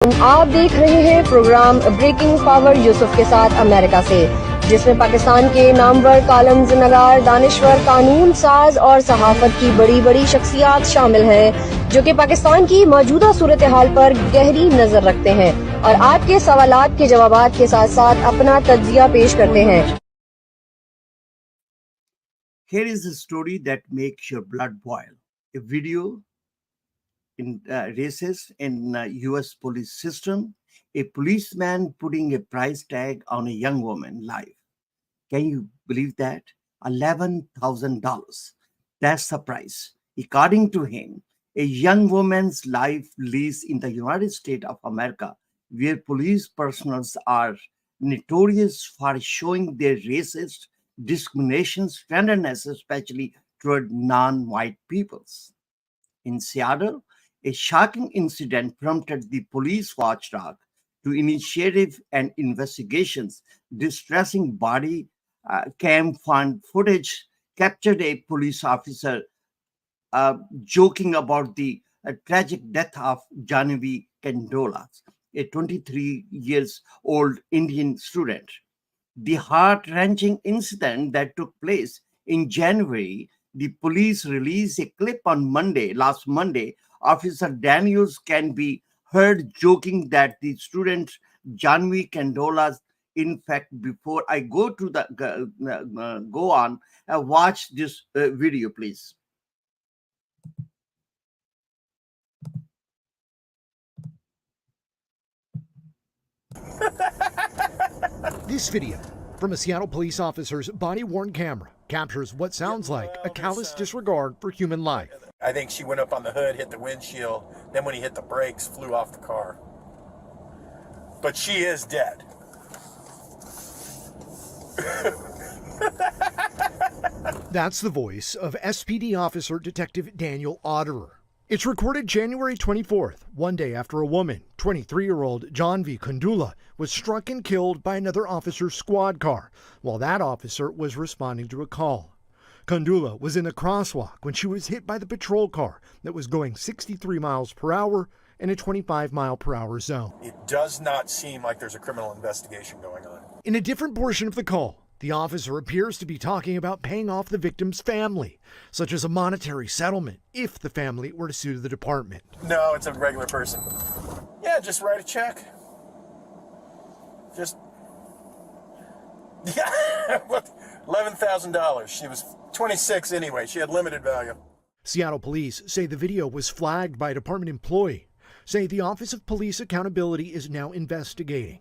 आप देख रहे हैं प्रोग्राम ब्रेकिंग पावर यूसुफ के साथ अमेरिका से, जिसमें पाकिस्तान के नामवर कॉलम्स नगार, दानिश्वर, कानून साज और सहाफत की बड़ी बड़ी शख्सियात शामिल हैं, जो कि पाकिस्तान की मौजूदा सूरत हाल पर गहरी नजर रखते हैं और आपके सवालात के जवाबात के साथ साथ अपना तज्जिया पेश करते हैं। Here is a story that makes your blood boil. A video in races in U.S. police system, a policeman putting a price tag on a young woman live. Can you believe that? $11,000. That's the price. According to him, a young woman's life lives in the United States of America, where police personnel are notorious for showing their racist discriminations, tenderness, especially toward non-white peoples. In Seattle, a shocking incident prompted the police watchdog to initiate an investigations. Distressing body cam footage captured a police officer joking about the tragic death of Jaahnavi Kandula, a 23 years old Indian student. The heart-wrenching incident that took place in January, the police released a clip on last Monday. Officer Daniel can be heard joking that the student Jaahnavi Kandula. In fact, before I go to the go on, watch this video, please. This video from a Seattle police officer's body-worn camera captures what sounds like a callous disregard for human life. I think she went up on the hood, hit the windshield, then when he hit the brakes, flew off the car. But she is dead. That's the voice of SPD Officer Detective Daniel Auderer. It's recorded January 24th, one day after a woman, 23-year-old Jaahnavi Kandula, was struck and killed by another officer's squad car while that officer was responding to a call. Kandula was in the crosswalk when she was hit by the patrol car that was going 63 miles per hour in a 25-mile-per-hour zone. It does not seem like there's a criminal investigation going on. In a different portion of the call, the officer appears to be talking about paying off the victim's family, such as a monetary settlement if the family were to sue the department. No, it's a regular person. Yeah, just write a check. Just, yeah, $11,000. She was 26 anyway. She had limited value. Seattle police say the video was flagged by a department employee, say the Office of Police Accountability is now investigating.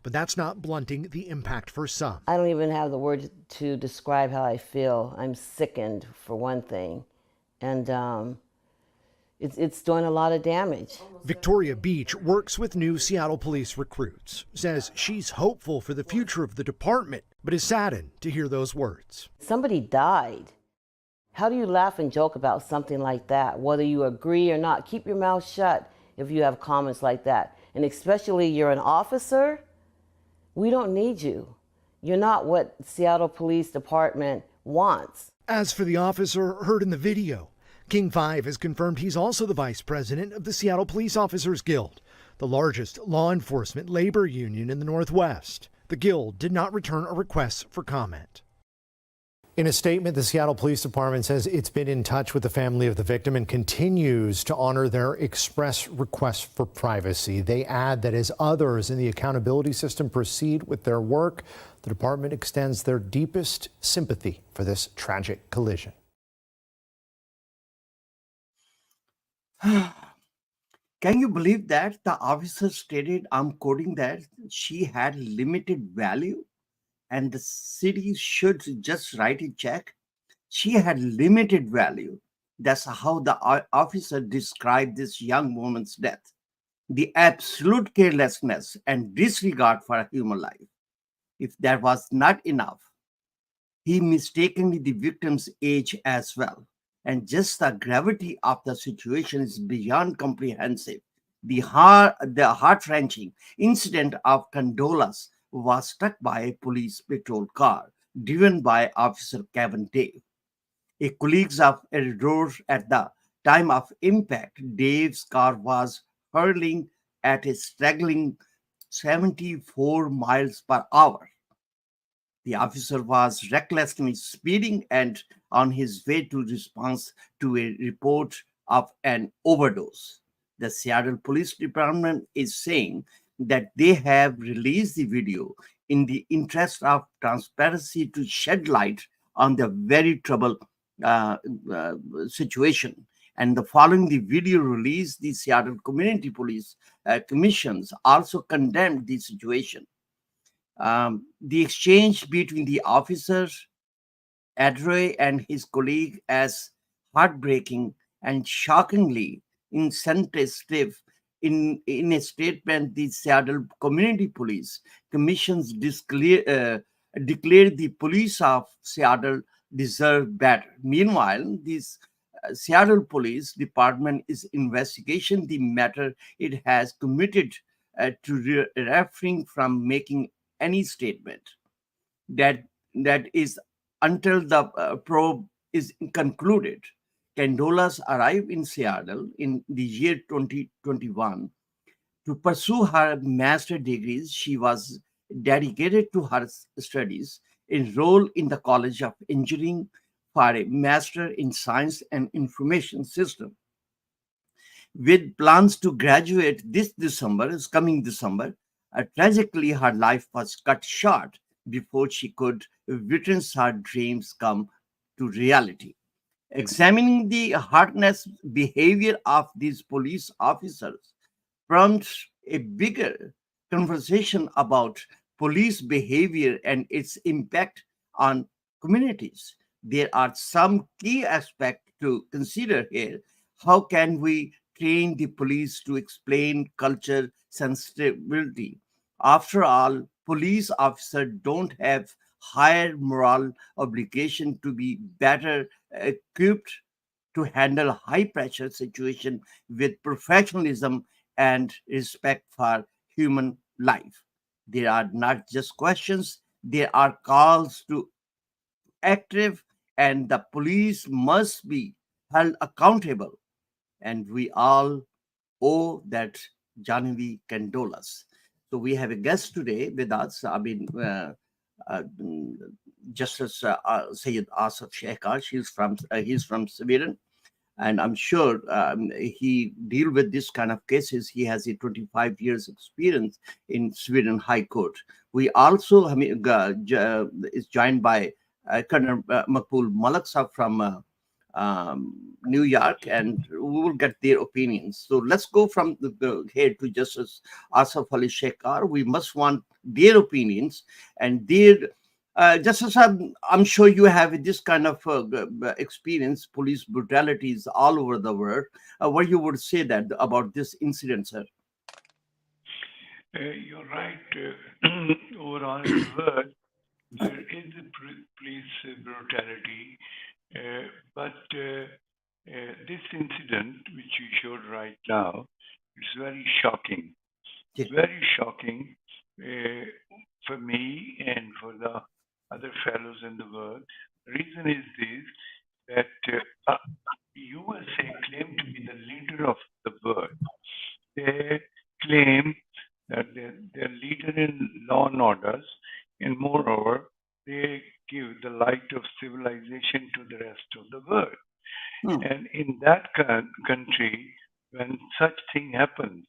But that's not blunting the impact for some. I don't even have the words to describe how I feel. I'm sickened, for one thing. And it's doing a lot of damage. Victoria Beach works with new Seattle police recruits, says she's hopeful for the future of the department, but is saddened to hear those words. Somebody died. How do you laugh and joke about something like that? Whether you agree or not, keep your mouth shut if you have comments like that. And especially you're an officer. We don't need you. You're not what Seattle Police Department wants. As for the officer heard in the video, King 5 has confirmed he's also the vice president of the Seattle Police Officers Guild, the largest law enforcement labor union in the Northwest. The Guild did not return a request for comment. In a statement, the Seattle Police Department says it's been in touch with the family of the victim and continues to honor their express request for privacy. They add that as others in the accountability system proceed with their work, the department extends their deepest sympathy for this tragic collision. Can you believe that the officer stated, I'm quoting, that she had limited value and the city should just write a check? She had limited value. That's how the officer described this young woman's death. The absolute carelessness and disregard for a human life. If that was not enough, he mistakenly the victim's age as well. And just the gravity of the situation is beyond comprehensive. The heart-wrenching incident of Kandula's was struck by a police patrol car driven by Officer Kevin Dave. A colleague of Outrage at the time of impact, Dave's car was hurtling at a staggering 74 miles per hour. The officer was recklessly speeding and on his way to response to a report of an overdose. The Seattle Police Department is saying that they have released the video in the interest of transparency to shed light on the very troubled uh, uh, situation. And the following the video release, the Seattle Community Police Commissions also condemned the situation. The exchange between the officer Auderer and his colleague as heartbreaking and shockingly insensitive. In a statement, the Seattle Community Police Commissions declared the police of Seattle deserve better. Meanwhile, this Seattle Police Department is investigating the matter. It has committed to refraining from making any statement that is until the probe is concluded. Candolas arrived in Seattle in the year 2021 to pursue her master degrees. She was dedicated to her studies, enrolled in the College of Engineering for a master in science and information system. With plans to graduate this December, is coming December, tragically her life was cut short before she could witness her dreams come to reality. Examining the heartless behavior of these police officers prompts a bigger conversation about police behavior and its impact on communities. There are some key aspects to consider here. How can we train the police to explain culture sensitivity? After all, police officers don't have higher moral obligation to be better equipped to handle high pressure situation with professionalism and respect for human life. There are not just questions, there are calls to active, and the police must be held accountable. And we all owe that Jaahnavi Kandulas. So we have a guest today with us. Uh, Justice Sayyid Asif Shekhar. He's from Sweden, and I'm sure he deal with this kind of cases. He has a 25 years experience in Sweden High Court. We also is joined by Colonel Makbul Malaksa from New York, and we will get their opinions. So let's go from the here to Justice Asif Ali Shekhar. We must want their opinions and their Justice, I'm sure you have this kind of experience, police brutalities all over the world. What you would say that about this incident, sir? You're right. Overall, in the world, there is a police brutality, but this incident, which you showed right now, is very shocking. Yeah. Very shocking for me and for the other fellows in the world. The reason is this, that USA claim to be the leader of the world. They claim that they're leader in law and orders, and moreover, they give the light of civilization to the rest of the world. And in that country, when such thing happens,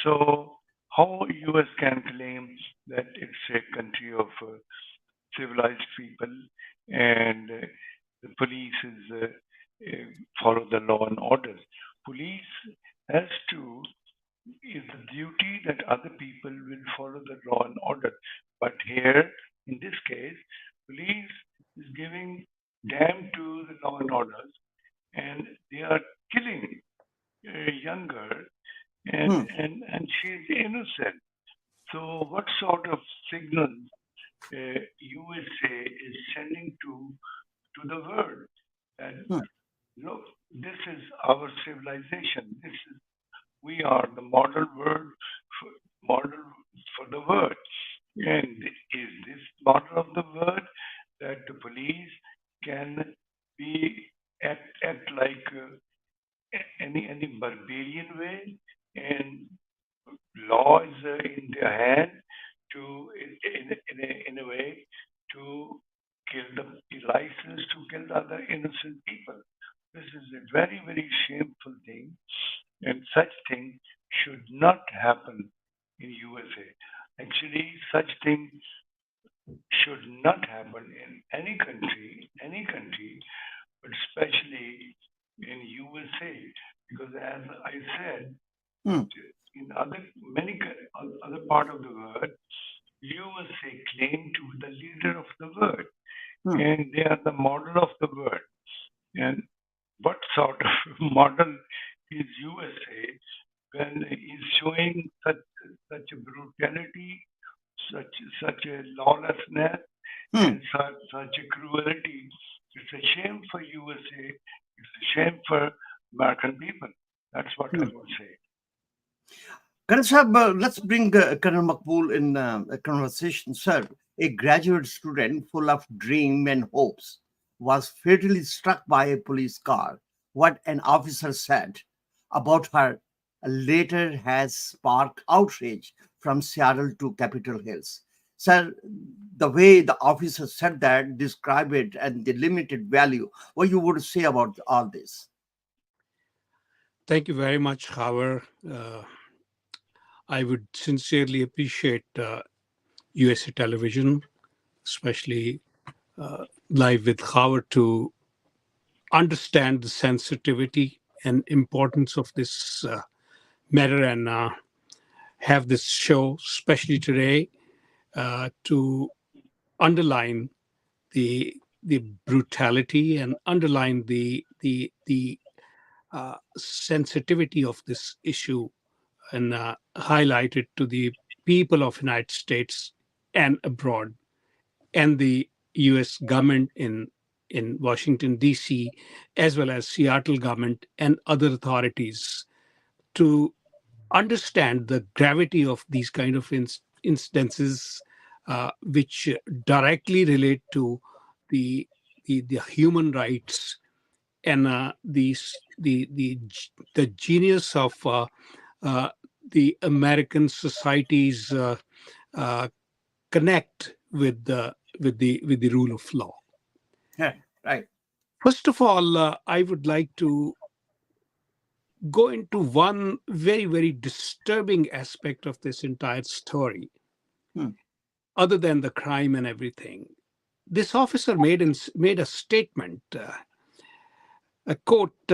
so how US can claim that it's a country of civilized people and the police is follow the law and order? Police has to is the duty that other people will follow the law and order. But here, in this case, police is giving damn to the law and orders, and they are killing a young girl, and she is innocent. So, what sort of signal USA is sending to the world? And look, this is our civilization. We are the model model for the world. And is this model of the world that the police can be act like any barbarian way and in their hand to, in a way, to kill the license to kill other innocent people. This is a very, very shameful thing, and such thing should not happen in USA. Actually, such thing should not happen in any country, but especially in USA, because as I said, in other part of the world, USA claim to be the leader of the world, and they are the model of the world. And what sort of model is USA when is showing such a brutality, such a lawlessness, and such a cruelty? It's a shame for USA. It's a shame for American people. That's what I would say. Karan Sahab, let's bring Karan Makbul in a conversation. Sir, a graduate student full of dream and hopes was fatally struck by a police car. What an officer said about her later has sparked outrage from Seattle to Capitol Hills. Sir, the way the officer said that, describe it and the limited value, what you would say about all this? Thank you very much, Howard. I would sincerely appreciate USA Television, especially Live with Howard, to understand the sensitivity and importance of this matter and have this show, especially today, to underline the brutality and underline the sensitivity of this issue and highlight it to the people of United States and abroad and the U.S. government in Washington, D.C., as well as Seattle government and other authorities to understand the gravity of these kind of instances which directly relate to the human rights and the genius of the American society's connect with the rule of law. Yeah, right. First of all, I would like to go into one very, very disturbing aspect of this entire story, other than the crime and everything. This officer made a statement. A quote: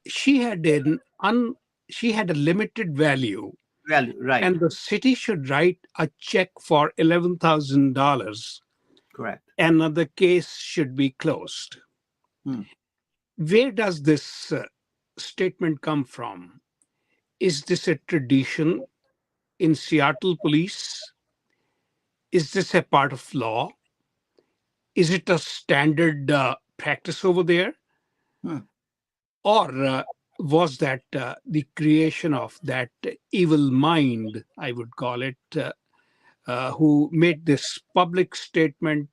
"She had a limited value, Right. and the city should write a check for $11,000. Correct. And the case should be closed." Where does this statement come from? Is this a tradition in Seattle police? Is this a part of law? Is it a standard practice over there? Or was that the creation of that evil mind, I would call it, who made this public statement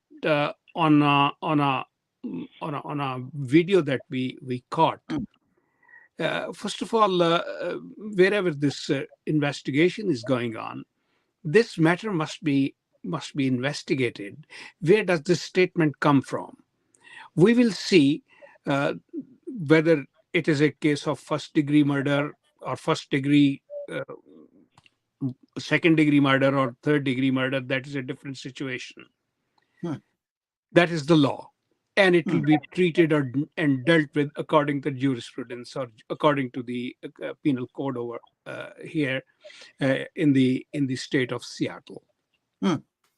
on a video that we caught? First of all, wherever this investigation is going on, this matter must be investigated. Where does this statement come from? We will see whether it is a case of first-degree murder or first-degree, second-degree murder or third-degree murder. That is a different situation. That is the law. And it will be treated and dealt with according to jurisprudence or according to the penal code over here in the state of Seattle.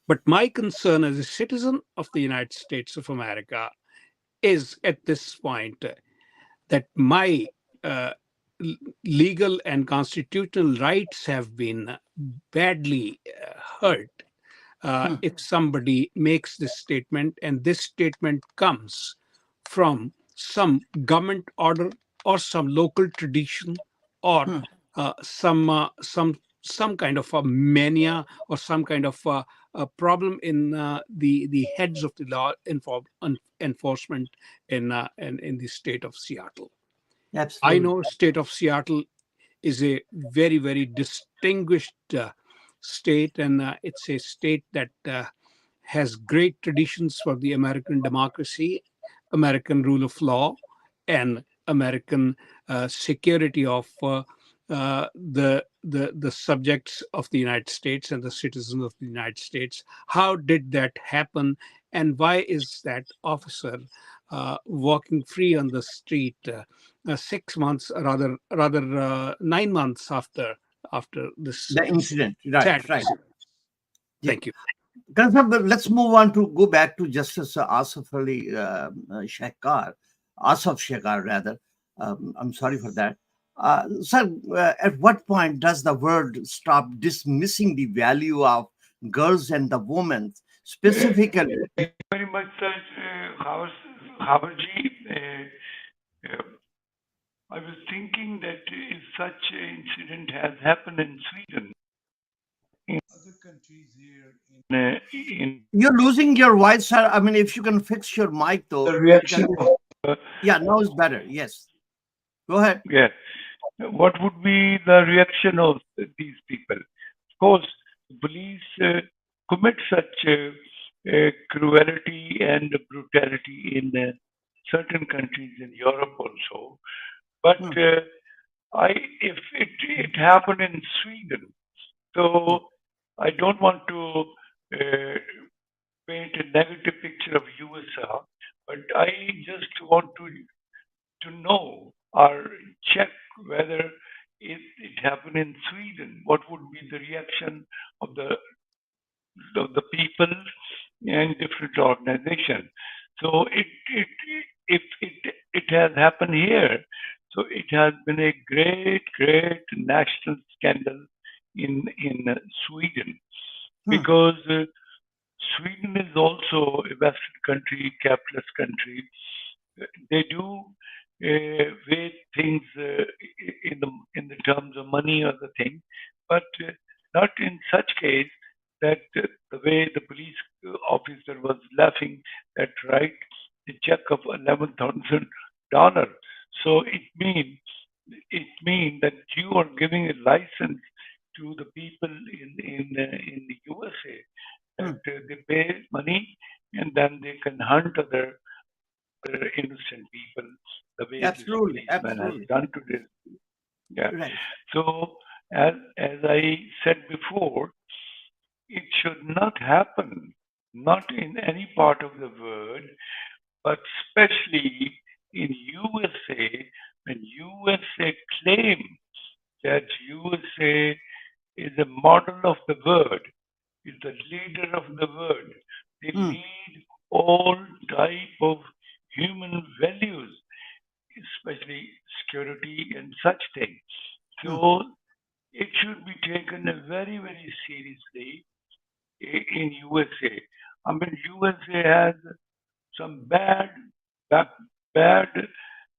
But my concern as a citizen of the United States of America is at this point that my legal and constitutional rights have been badly hurt if somebody makes this statement, and this statement comes from some government order or some local tradition or some kind of a mania or some kind of a problem in the heads of the law enforcement in the state of Seattle. Absolutely. I know state of Seattle is a very, very distinguished state, and it's a state that has great traditions for the American democracy, American rule of law, and American security of the subjects of the United States and the citizens of the United States. How did that happen, and why is that officer walking free on the street 6 months, rather 9 months after this The incident, sad right. incident? Yeah. Thank you. Let's move on to go back to Justice Asif Ali Shekar, Asaf Shekar rather. I'm sorry for that. Sir, at what point does the world stop dismissing the value of girls and the women, specifically? Very much, sir, Havarji. I was thinking that if such an incident has happened in Sweden, in other countries here, in You're losing your voice, sir. I mean, if you can fix your mic, though. the reaction of, Yeah, now it's better. Yes. Go ahead. yeah, what would be the reaction of these people? Of course, the police commit such cruelty and brutality in certain countries in Europe also. But if it happened in Sweden, so I don't want to paint a negative picture of USA, but I just want to know or check whether it happened in Sweden. What would be the reaction of the people and different organizations? So if it has happened here, so it has been a great national scandal in Sweden, because Sweden is also a Western country, capitalist country. They do weigh things in the terms of money or the thing, but not in such case that the way the police officer was laughing at right a check of $11,000. So it means that you are giving a license to the people in the USA that they pay money and then they can hunt other innocent people the way this policeman has done to this. Yeah. Right. So as I said before, it should not happen, not in any part of the world, but especially in USA, when USA claims that USA is a model of the world, is the leader of the world. They lead all type of human values, especially security and such things. So it should be taken very seriously in USA. I mean, USA has some bad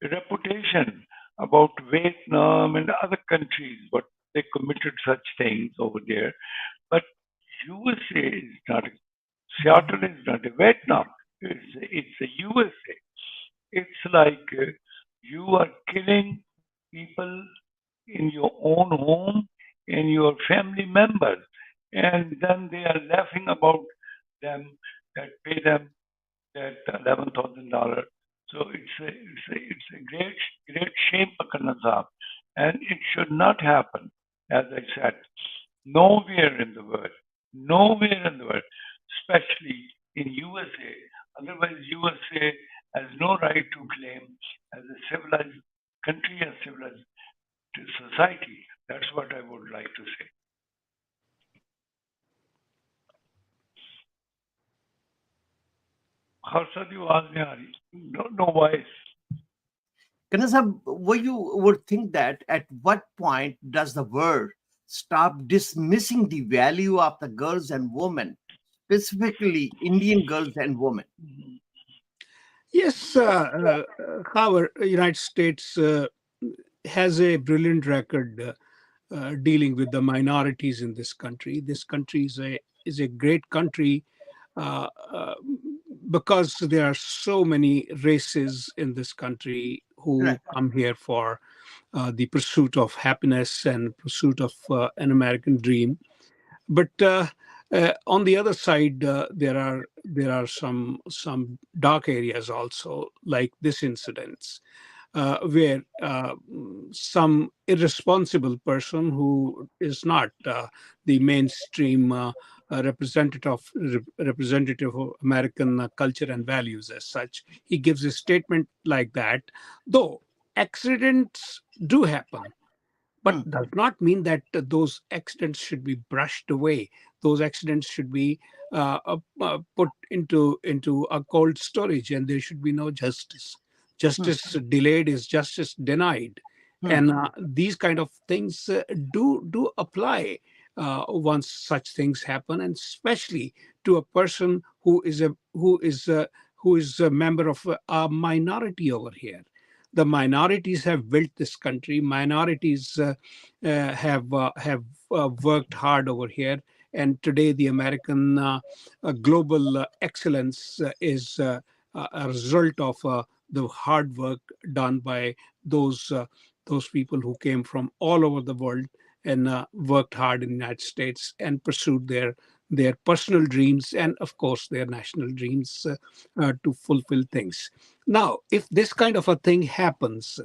reputation about Vietnam and other countries, but they committed such things over there. But USA is not, Seattle is not a Vietnam. It's a USA. It's like you are killing people in your own home and your family members, and then they are laughing about them that pay them that $11,000. So it's a great shame, Pakana Sahab, and it should not happen. As I said, nowhere in the world, especially in USA. Otherwise, USA has no right to claim as a civilized country, a civilized society. That's what I would like to say. Harshad, you asked me, no voice. Kanasab, you would think that at what point does the world stop dismissing the value of the girls and women, specifically Indian girls and women? Yes, our United States has a brilliant record dealing with the minorities in this country. This country is a great country because there are so many races in this country who come here for the pursuit of happiness and pursuit of an American dream. But on the other side, there are some dark areas also, like this incident, where some irresponsible person who is not the mainstream representative of American culture and values as such, he gives a statement like that. Though accidents do happen, but does not mean that those accidents should be brushed away. Those accidents should be put into a cold storage, and there should be no justice. Justice delayed is justice denied, and these kind of things do apply once such things happen, and especially to a person who is a member of a minority over here. The minorities have built this country. Minorities have worked hard over here, and today the American global excellence is a result of the hard work done by those uh, those people who came from all over the world and worked hard in the United States and pursued their personal dreams and, of course, their national dreams to fulfill things. Now, if this kind of a thing happens,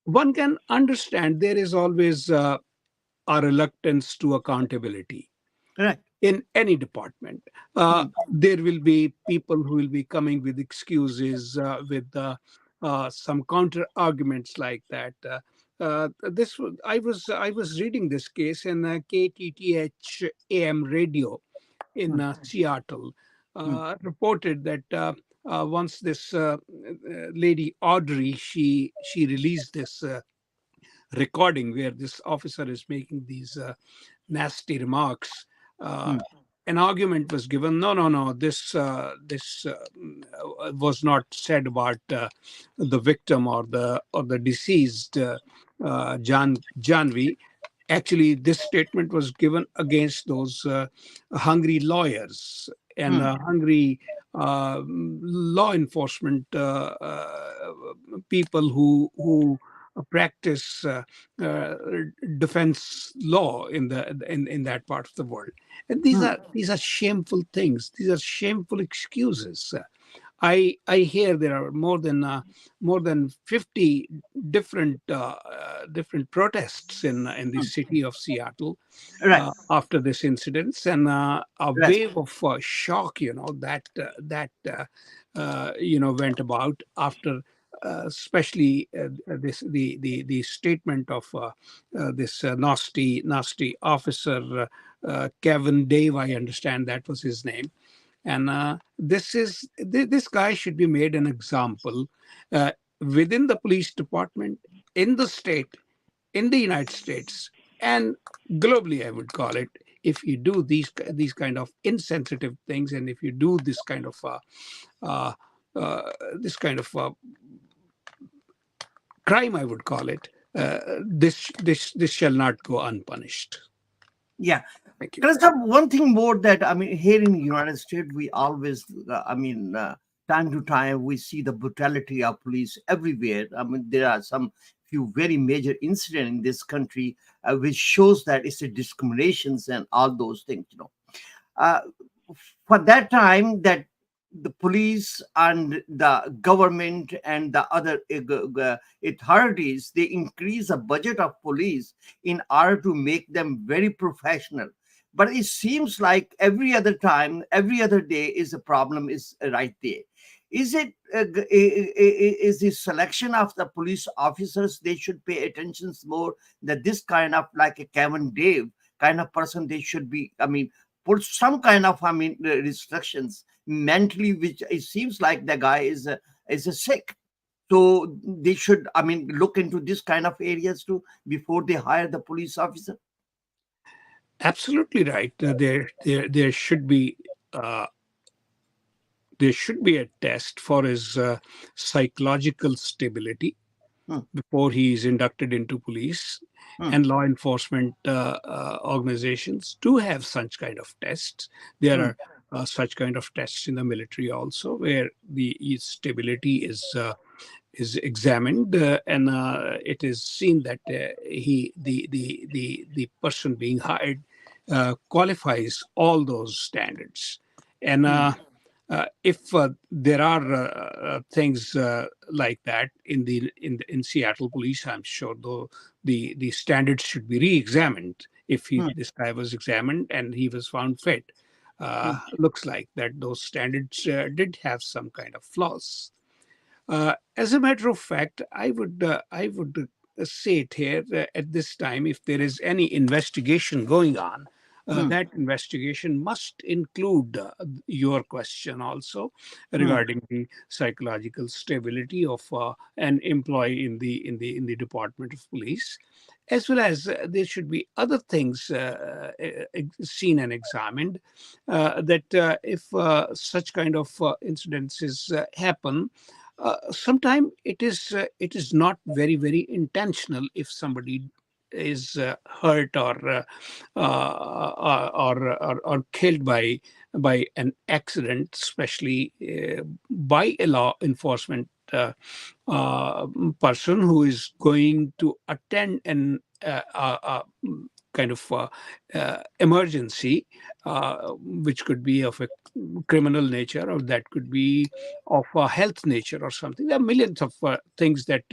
one can understand there is always a reluctance to accountability Correct. in any department. There will be people who will be coming with excuses, with some counter arguments like that. I was reading this case in KTTH AM radio in Seattle, reported that once this lady Audrey, she released this recording where this officer is making these nasty remarks. An argument was given. No. This was not said about the victim or the deceased Jaahnavi. Actually, this statement was given against those hungry lawyers and hungry law enforcement people who practice defense law in that part of the world. And these are shameful things. These are shameful excuses. I hear there are more than 50 different protests in the city of Seattle after this incident, and a wave of shock, that went about after. Especially the statement of this nasty officer Kevin Dave, I understand that was his name, and this guy should be made an example within the police department, in the state, in the United States, and globally, I would call it. If you do these kind of insensitive things, and if you do this kind of crime, I would call it, this shall not go unpunished. Yeah. Thank you. There's one thing more that, here in the United States, we always, time to time, we see the brutality of police everywhere. There are some few very major incidents in this country, which shows that it's a discriminations and all those things, For that time that the police and the government and the other authorities, they increase the budget of police in order to make them very professional. But it seems like every other time, every other day is a problem is right there. Is it is the selection of the police officers, they should pay attention more, that this kind of like a Kevin Dave kind of person, they should be, put some kind of restrictions mentally, which it seems like the guy is a sick. So they should look into this kind of areas too before they hire the police officer. Absolutely right. There should be a test for his psychological stability before he is inducted into police. And law enforcement organizations do have such kind of tests. There are such kind of tests in the military also, where the stability is examined, and it is seen that the person being hired qualifies all those standards. And if there are things like that in Seattle police, I'm sure though the standards should be re-examined if this guy was examined and he was found fit. Looks like that those standards did have some kind of flaws. As a matter of fact, I would say it here at this time, if there is any investigation going on, that investigation must include your question also regarding the psychological stability of an employee in the Department of Police, as well as there should be other things seen and examined, that if such kind of incidences happen, sometimes it is not very intentional if somebody is hurt or killed by an accident, especially by a law enforcement person who is going to attend an kind of emergency, which could be of a criminal nature, or that could be of a health nature or something. There are millions of things that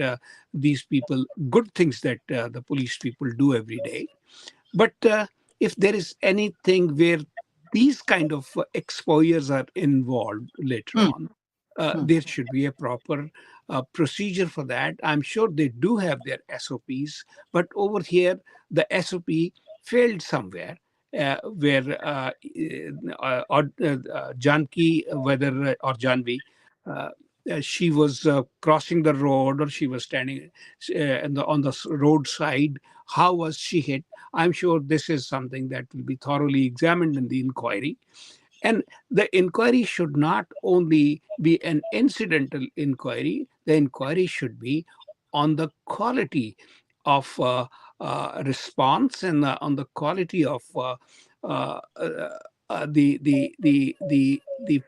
these people, good things that the police people do every day. But if there is anything where these kind of exposures are involved later on, there should be a proper procedure for that. I'm sure they do have their SOPs, but over here, the SOP failed somewhere. Where Janki, whether or Janvi, she was crossing the road, or she was standing on the roadside. How was she hit? I'm sure this is something that will be thoroughly examined in the inquiry. And the inquiry should not only be an incidental inquiry, the inquiry should be on the quality of response and on the quality of the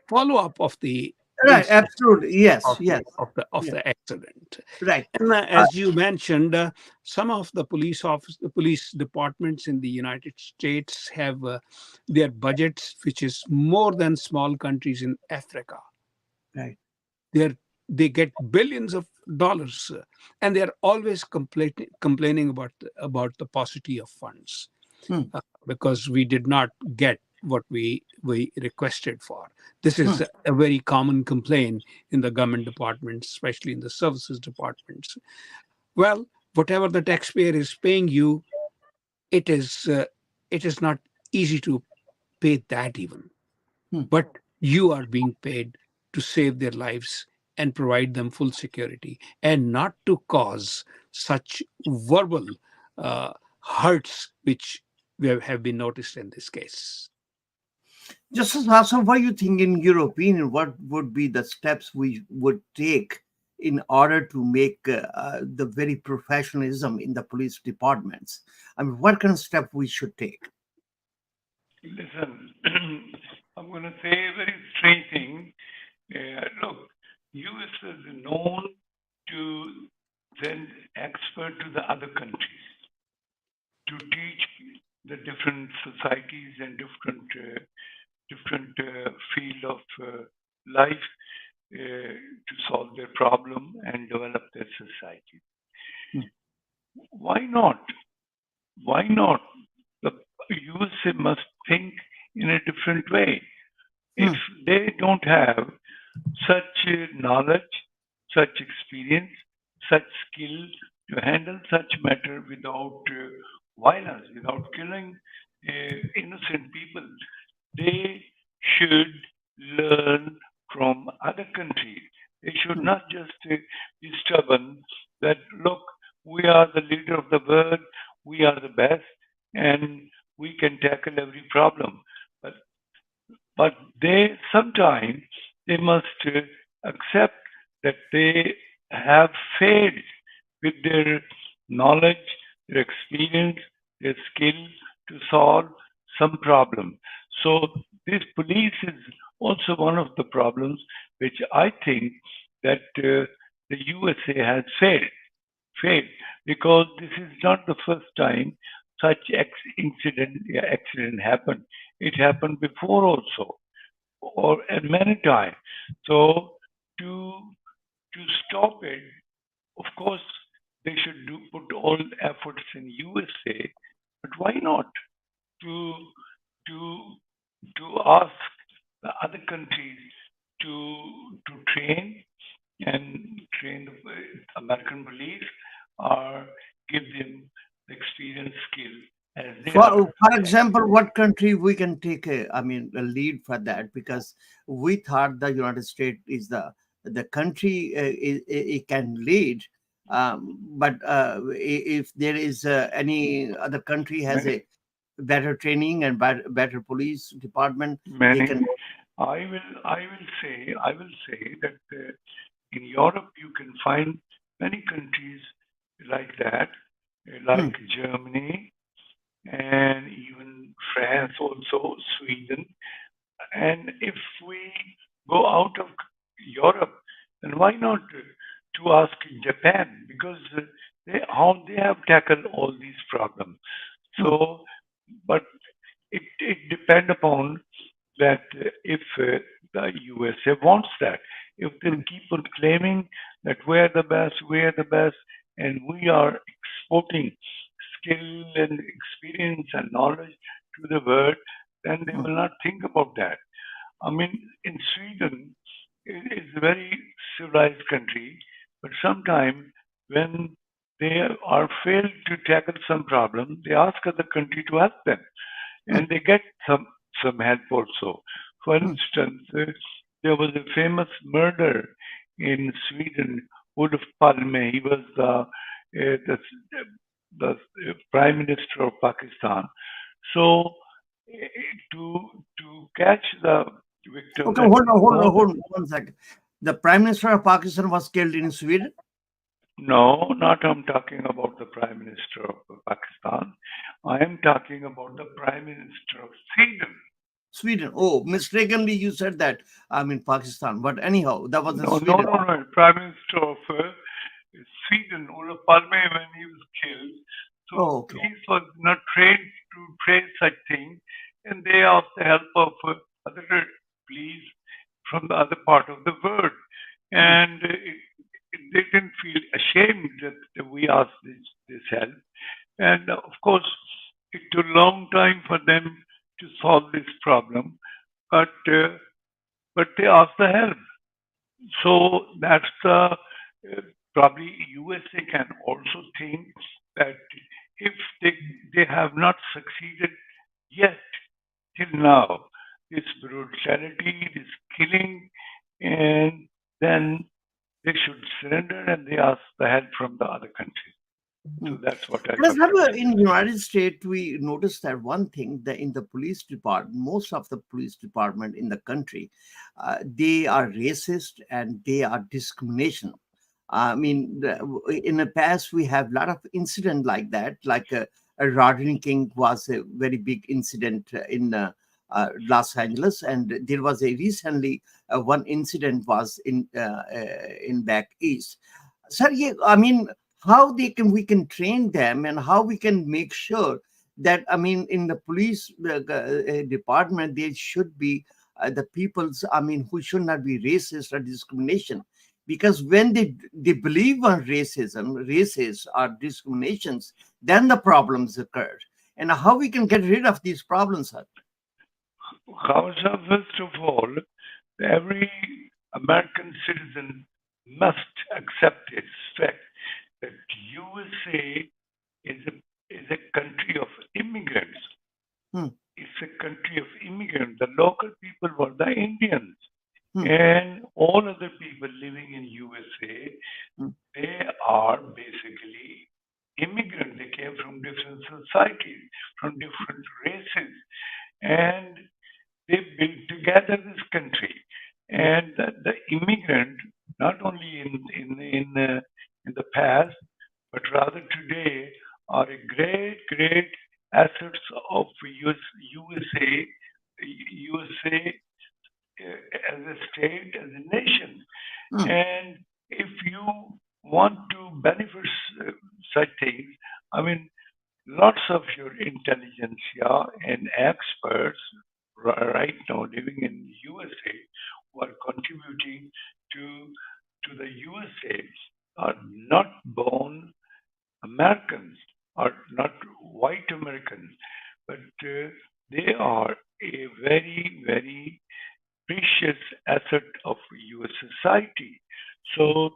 follow-up of the Right, absolutely. Yes, yes. Of the accident. Right. And as you mentioned, some of the police departments in the United States have their budgets, which is more than small countries in Africa. Right. They get billions of dollars, and they're always complaining about the paucity of funds, because we did not get what we requested for. This is a very common complaint in the government departments, especially in the services departments. Well, whatever the taxpayer is paying you, it is not easy to pay that even. But you are being paid to save their lives and provide them full security, and not to cause such verbal hurts, which have been noticed in this case. Justice Hasan, what do you think, in your opinion, what would be the steps we would take in order to make the very professionalism in the police departments? I mean, what kind of step we should take? Listen, I'm going to say a very strange thing. Look, U.S. is known to send experts to the other countries to teach the different societies and different field of life to solve their problem and develop their society. Why not? Why not? The USA must think in a different way. If they don't have such knowledge, such experience, such skill to handle such matter without violence, without killing innocent people, they should learn from other countries. They should not just be stubborn that, look, we are the leader of the world, we are the best, and we can tackle every problem. But they sometimes they must accept that they have failed with their knowledge, their experience, their skill to solve some problem. So this police is also one of the problems which I think that the USA has failed, because this is not the first time such accident happen. It happened before also, or and many times. So to stop it, of course, they should put all efforts in USA, but why not to to to ask the other countries to train and train the American police or give them the experience skill as they are. For example, what country we can take a lead for that? Because we thought the United States is the country it can lead, but if there is any other country has Many, a better training and better police department, they many. can. I will say that in Europe you can find many countries like that, Hmm, like Germany and even France, also Sweden. And if we go out of Europe, then why not to ask Japan? Because how they have tackled all these problems. hmm, So, but it depends upon that if the USA wants that. If they hmm, keep on claiming that we're the best, and we are exporting skill and experience and knowledge to the world, then they hmm, will not think about that. I mean, in Sweden, it is a very civilized country, but sometimes when they are failed to tackle some problem, they ask other country to help them, hmm, and they get some help also. For hmm. instance, there was a famous murder in Sweden, Olof Palme. He was the prime minister of Pakistan. So eh, to catch the victim, Okay, that hold on, hold on, more than hold on 1 second. The Prime Minister of Pakistan was killed in Sweden. no, not I'm talking about the prime minister of Pakistan. I am talking about the prime minister of Sweden. Sweden. Oh, mistakenly you said that. I mean Pakistan, but anyhow, that was in No, no, Sweden. no, no. Prime Minister of Sweden, Olof Palme, when he was killed. So Oh, okay. police was not trained to trace such things, and they asked the help of other police from the other part of the world. Hmm, And they didn't feel ashamed that we asked this help. And of course, it took a long time for them to solve this problem, but they asked the help. So that's the probably USA can also think that if they have not succeeded yet till now, this brutality, this killing, and then they should surrender and they ask the help from the other countries. hmm. So that's what I Plus, would like to in United States, we noticed that one thing that in the police department, most of the police department in the country, they are racist and they are discrimination. I mean, in the past, we have a lot of incident like that. Like Rodney King was a very big incident in Los Angeles, and there was a recently one incident was in back east. Sir, yeah, I mean, how we can train them and how we can make sure that in the police department there should be the peoples who should not be racist or discrimination, because when they believe on racism, races or discriminations, then the problems occur. And how we can get rid of these problems, sir? However, first of all, every American citizen must accept its fact that USA is a country of immigrants. Hmm, It's a country of immigrants. The local people were the Indians, hmm, and all other people living in USA, hmm, they are basically immigrants. They came from different societies, from different races, and they built together this country. hmm, And the immigrant, not only in the past, but rather today, are a great assets of USA as a state, as a nation. hmm, And if you want to benefit such things, I mean, lots of your intelligentsia and experts right now living in USA who are contributing to the USA are not born Americans, are not white Americans, but they are a very, very precious asset of US society. So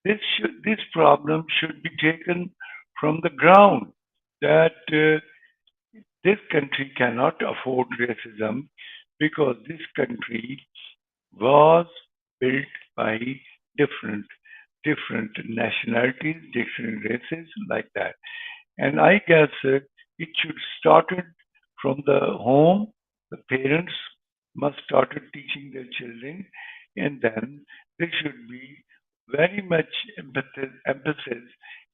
this problem should be taken from the ground that this country cannot afford racism because this country was built by different nationalities, different races like that. And I guess it should started from the home. The parents must started teaching their children, and then there should be very much emphasis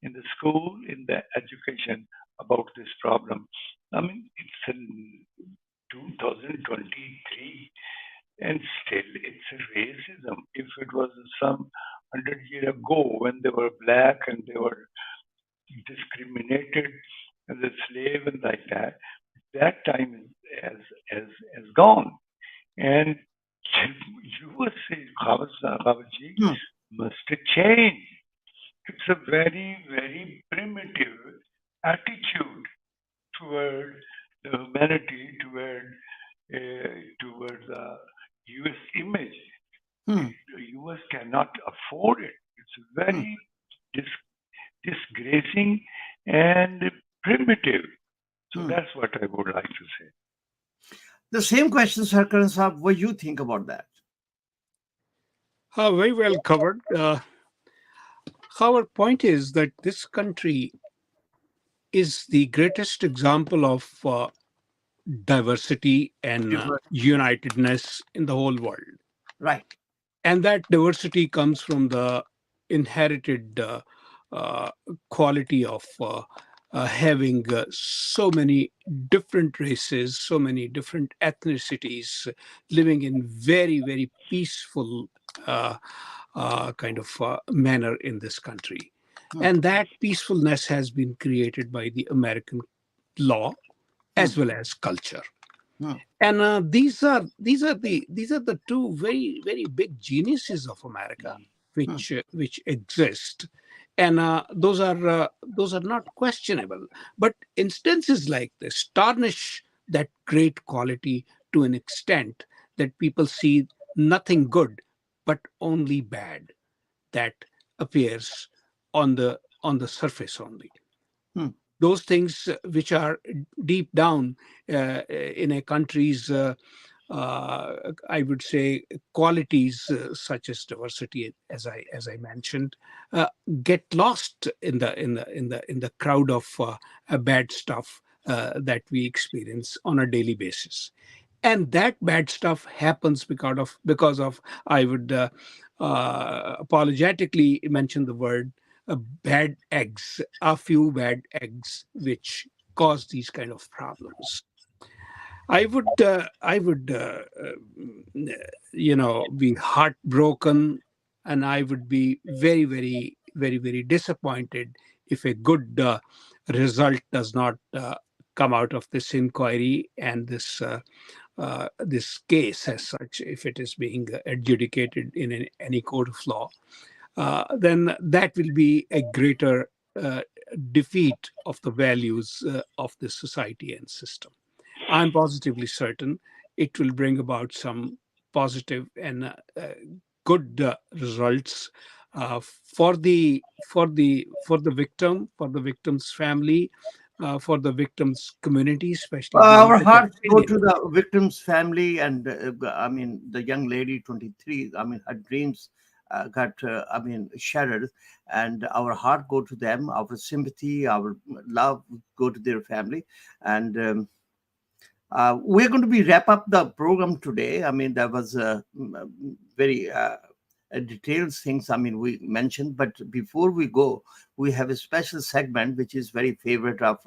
in the school, in the education about this problem. I mean, it's in 2023, and still it's a racism. If it was some 100 years ago when they were black and they were discriminated as a slave and like that time has gone. And USA, Khawaji, Hmm. must change. It's a very, very primitive attitude toward the humanity, toward the US image. Hmm. The US cannot afford it. It's very disgracing and primitive. So that's what I would like to say. The same question, Sir Karan Saab, what you think about that? Very well covered. Our point is that this country is the greatest example of diversity and unitedness in the whole world. Right. And that diversity comes from the inherited quality of having so many different races, so many different ethnicities living in very, very peaceful kind of manner in this country. And that peacefulness has been created by the American law as well as culture. And these are the two very, very big geniuses of America which exist, and those are not questionable. But instances like this tarnish that great quality to an extent that people see nothing good but only bad that appears on the surface only. Those things which are deep down in a country's, I would say, qualities such as diversity, as I mentioned, get lost in the crowd of bad stuff that we experience on a daily basis. And that bad stuff happens because of I would apologetically mention the word bad eggs, a few bad eggs which cause these kind of problems. I would be heartbroken, and I would be very, very, very, very disappointed if a good result does not come out of this inquiry and this case as such, if it is being adjudicated in any court of law. Then that will be a greater defeat of the values of the society and system. I'm positively certain it will bring about some positive and good results for the victim, for the victim's family, for the victim's community, especially Our the hearts go Palestinian. to the victim's family, and I mean the young lady, 23. I mean her dreams got shattered, and our heart go to them. Our sympathy, our love go to their family, and we're going to be wrap up the program today. I mean, that was very detailed things. I mean, we mentioned, but before we go, we have a special segment which is very favorite of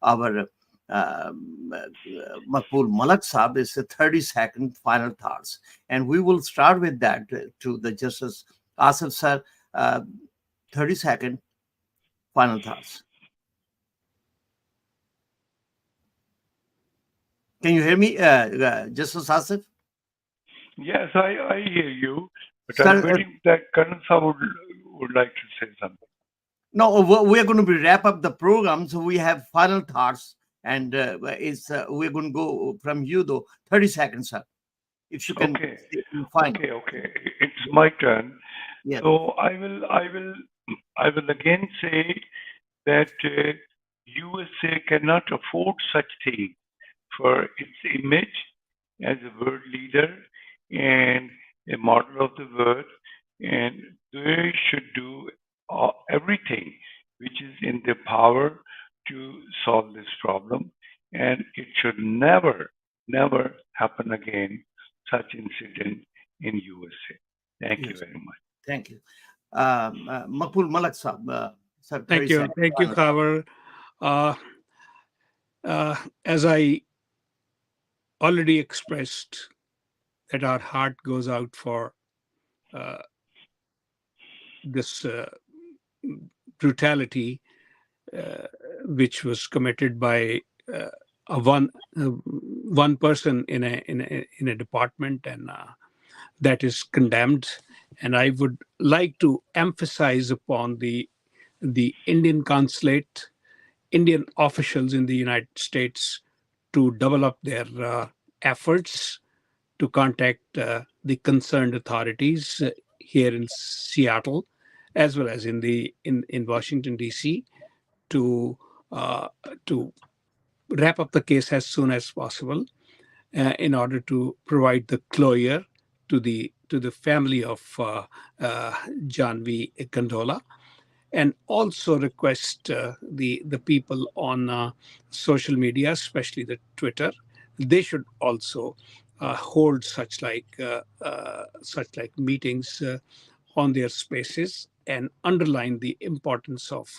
our Makbul Malak Saab. Is the 30-second final thoughts, and we will start with that to the Justice Asif sir. 30-second final thoughts. Can you hear me, Justice Asif? Yes, I hear you, but Sir, I'm waiting that Colonel Saab would like to say something. No, we're going to wrap up the program, so we have final thoughts, and we're going to go from you though. 30 seconds, sir. If you can, Okay, fine. okay. It's my turn. Yes. So I will again say that USA cannot afford such thing for its image as a world leader and a model of the world, and they should do everything which is in their power to solve this problem, and it should never happen again, such incident in USA. Thank you very much. Thank you. Makbul Malak Saab, sir, Thank you. Thank you, Khabar. As I already expressed, that our heart goes out for this brutality which was committed by one person in a department, and that is condemned. And I would like to emphasize upon the Indian consulate, Indian officials in the United States to develop their efforts to contact the concerned authorities here in Seattle, as well as in Washington D.C. to wrap up the case as soon as possible, in order to provide the closure to the family of Jaahnavi Kandula, and also request the people on social media, especially the Twitter, they should also hold such like meetings on their spaces and underline the importance of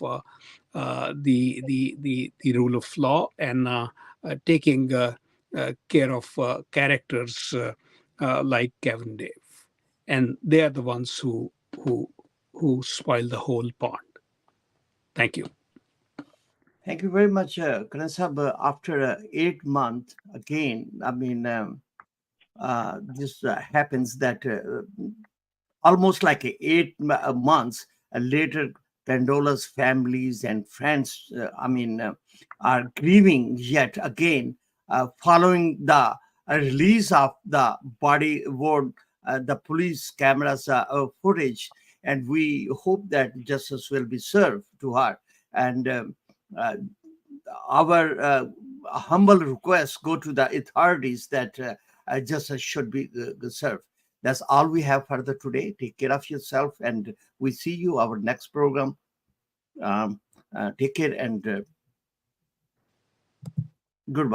the rule of law and taking care of characters like Kevin Dave, and they are the ones who spoil the whole pond. Thank you. Thank you very much, Karan Sahab. After 8 months, again, I mean, this happens that almost like 8 months later, Kandula's families and friends, are grieving yet again, following the release of the body worn, the police cameras footage, and we hope that justice will be served to her. And uh, our humble request go to the authorities that justice should be served. That's all we have further today. Take care of yourself, and we see you our next program. Take care and goodbye.